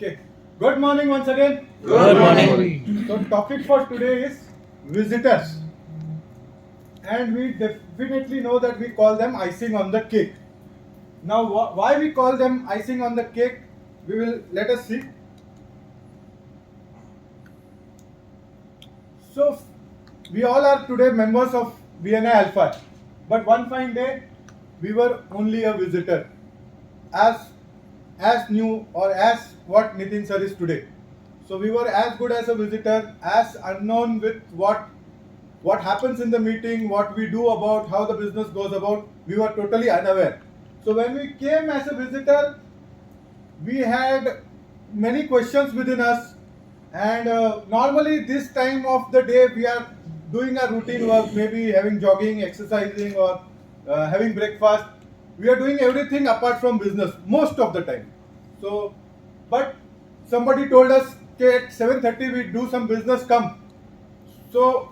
Okay. Good morning once again. Good morning. So topic for today is visitors. And we definitely know that we call them icing on the cake. Now why we call them icing on the cake, we will let us see. So we all are today members of BNI Alpha. But one fine day we were only a visitor. As new or as what Nitin sir is today. So we were as good as a visitor, as unknown with what happens in the meeting, what we do about, how the business goes about. We were totally unaware. So when we came as a visitor, we had many questions within us, and normally this time of the day we are doing our routine work, maybe having jogging, exercising, or having breakfast. We are doing everything apart from business most of the time. So, but somebody told us, okay, at 7:30 we do some business, come. So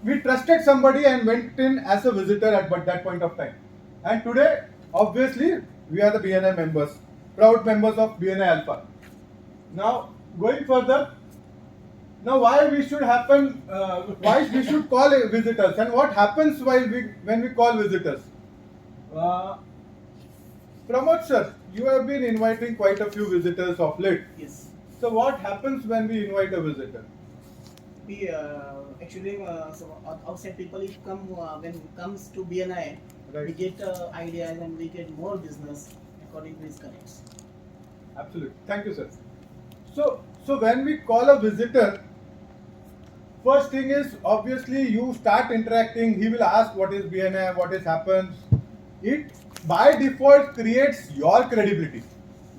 we trusted somebody and went in as a visitor at that point of time. And today, obviously, we are the BNI members, proud members of BNI Alpha. Now, going further, now why we should happen, why we should call visitors, and what happens while when we call visitors. Uh, Pramod sir, you have been inviting quite a few visitors of late. Yes. So what happens when we invite a visitor? We actually outside people if come when it comes to BNI, Right. we get ideas and we get more business according to his connects. Absolutely. Thank you, sir. So when we call a visitor, first thing is obviously you start interacting. He will ask what is BNI, what has happened. It by default creates your credibility.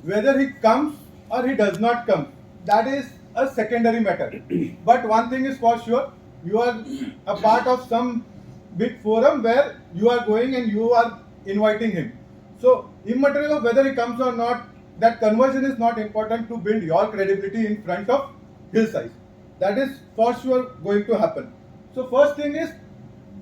Whether he comes or he does not come, that is a secondary matter. But one thing is for sure, you are a part of some big forum where you are going and you are inviting him. So immaterial of whether he comes or not, that conversion is not important to build your credibility in front of his eyes. That is for sure going to happen. So first thing is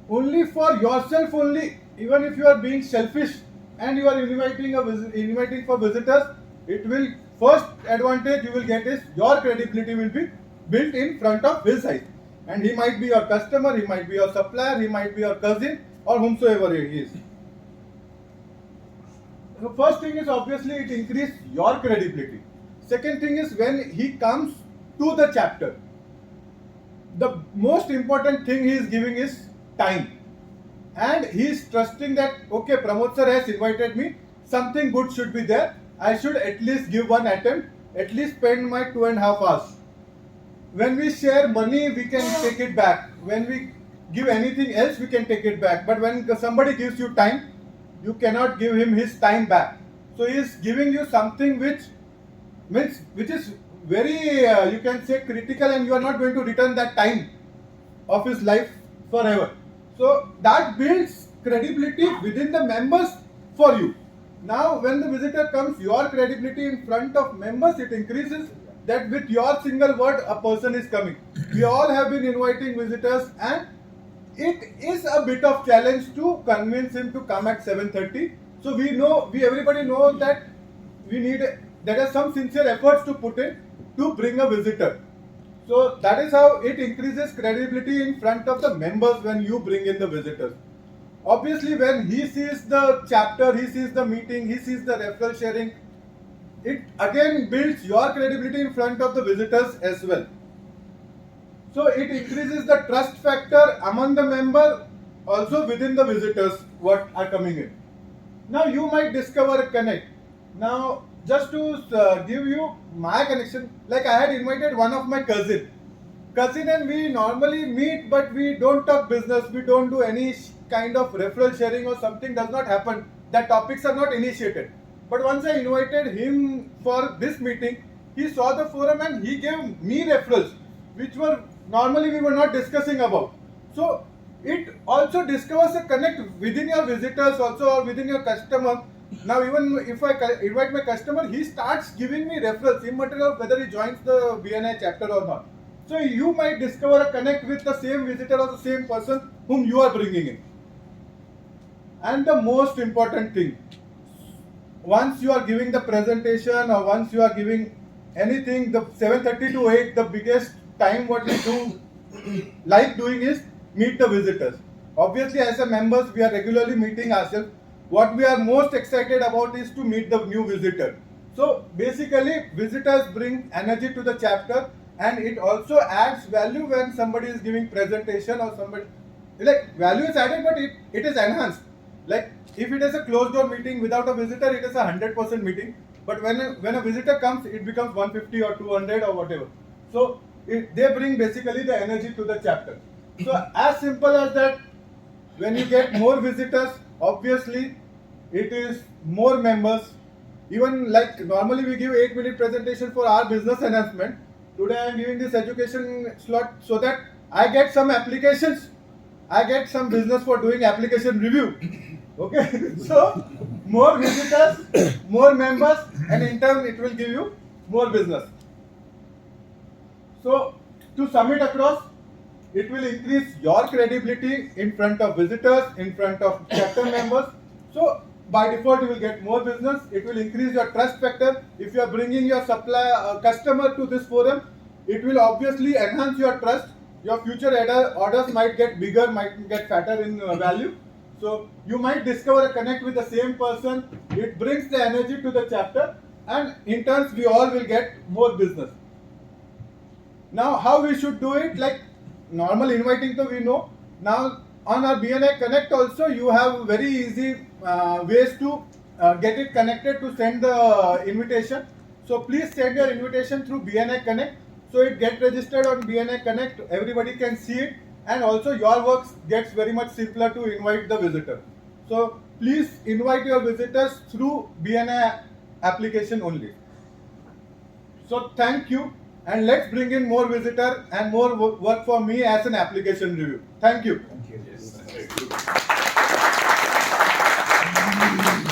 only for yourself only. Even if you are being selfish and you are inviting for visitors, it will first advantage you will get is your credibility will be built in front of his eyes. And he might be your customer, he might be your supplier, he might be your cousin, or whomsoever he is. The first thing is obviously it increases your credibility. Second thing is when he comes to the chapter, the most important thing he is giving is time. And he is trusting that, okay, Pramod sir has invited me, something good should be there. I should at least give one attempt, at least spend my 2.5 hours. When we share money, we can take it back. When we give anything else, we can take it back. But when somebody gives you time, you cannot give him his time back. So he is giving you something which is very you can say critical, and you are not going to return that time of his life forever. So that builds credibility within the members for you. Now, when the visitor comes, your credibility in front of members it increases. That with your single word, a person is coming. We all have been inviting visitors, and it is a bit of challenge to convince him to come at 7:30. So we everybody know that we need there are some sincere efforts to put in to bring a visitor. So that is how it increases credibility in front of the members when you bring in the visitors. Obviously, when he sees the chapter, he sees the meeting, he sees the referral sharing, it again builds your credibility in front of the visitors as well. So it increases the trust factor among the member, also within the visitors what are coming in. Now you might discover a connect. Now just to give you my connection, like I had invited one of my cousin and we normally meet, but we don't talk business, we don't do any kind of referral sharing or something does not happen. That topics are not initiated. But once I invited him for this meeting, he saw the forum and he gave me referrals, which were normally we were not discussing about. So it also discovers a connect within your visitors also or within your customer. Now even if I invite my customer, he starts giving me referrals, immaterial of whether he joins the BNI chapter or not. So you might discover a connect with the same visitor or the same person whom you are bringing in. And the most important thing, once you are giving the presentation or once you are giving anything, the 7:30 to 8, the biggest time what we do like doing is meet the visitors. Obviously, as a members, we are regularly meeting ourselves. What we are most excited about is to meet the new visitor. So basically, visitors bring energy to the chapter, and it also adds value when somebody is giving presentation or somebody, like, value is added, but it is enhanced. Like, if it is a closed door meeting without a visitor, it is a 100% meeting. But when a visitor comes, it becomes 150 or 200 or whatever. So they bring basically the energy to the chapter. So as simple as that, when you get more visitors, obviously it is more members. Even like normally we give 8-minute presentation for our business enhancement. Today I am giving this education slot so that I get some applications. I get some business for doing application review. Okay, so more visitors, more members, and in turn it will give you more business. So to sum it across, it will increase your credibility in front of visitors, in front of chapter members. So by default, you will get more business. It will increase your trust factor. If you are bringing your customer to this forum, it will obviously enhance your trust. Your future orders might get bigger, might get fatter in value. So you might discover a connect with the same person. It brings the energy to the chapter, and in turn, we all will get more business. Now, how we should do it? Like normal inviting, so we know. Now on our BNI Connect also, you have very easy ways to get it connected to send the invitation. So please send your invitation through BNI Connect. So it gets registered on BNI Connect. Everybody can see it, and also your work gets very much simpler to invite the visitor. So please invite your visitors through BNI application only. So thank you, and let's bring in more visitor and more work for me as an application review. Thank you. Thank you. Yes, thank you.